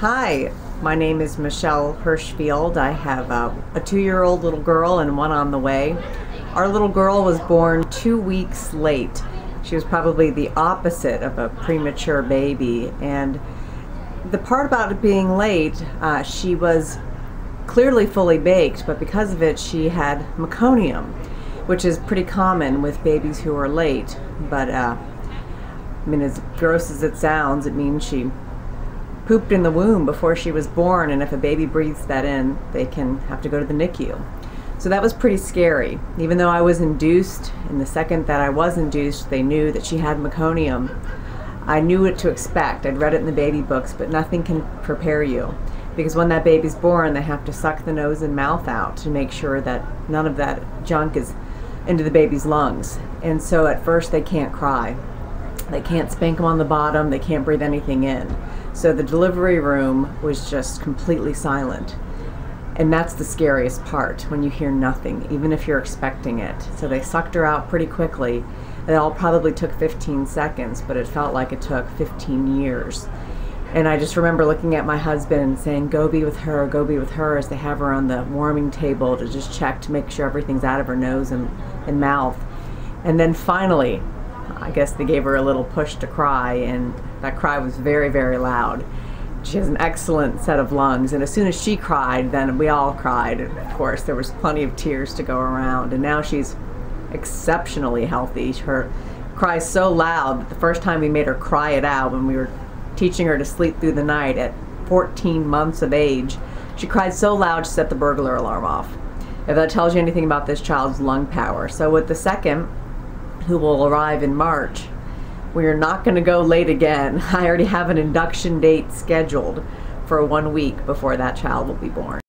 Hi, my name is Michelle Hirschfield. I have a 2-year-old little girl and one on the way. Our little girl was born 2 weeks late. She was probably the opposite of a premature baby, and the part about it being late, she was clearly fully baked, but because of it she had meconium, which is pretty common with babies who are late. But I mean, as gross as it sounds, it means she pooped in the womb before she was born, and if a baby breathes that in, they can have to go to the NICU. So that was pretty scary. Even though I was induced, in the second that I was induced, they knew that she had meconium. I knew what to expect. I'd read it in the baby books, but nothing can prepare you. Because when that baby's born, they have to suck the nose and mouth out to make sure that none of that junk is into the baby's lungs. And so at first they can't cry. They can't spank them on the bottom, they can't breathe anything in. So the delivery room was just completely silent. And that's the scariest part, when you hear nothing, even if you're expecting it. So they sucked her out pretty quickly. It all probably took 15 seconds, but it felt like it took 15 years. And I just remember looking at my husband and saying, go be with her, as they have her on the warming table to just check to make sure everything's out of her nose and mouth. And then finally, I guess they gave her a little push to cry, and that cry was very, very loud. She has an excellent set of lungs, and as soon as she cried, then we all cried. And of course, there was plenty of tears to go around, and now she's exceptionally healthy. Her cry is so loud that the first time we made her cry it out, when we were teaching her to sleep through the night at 14 months of age, she cried so loud she set the burglar alarm off. If that tells you anything about this child's lung power. So with the second, who will arrive in March, we are not going to go late again. I already have an induction date scheduled for 1 week before that child will be born.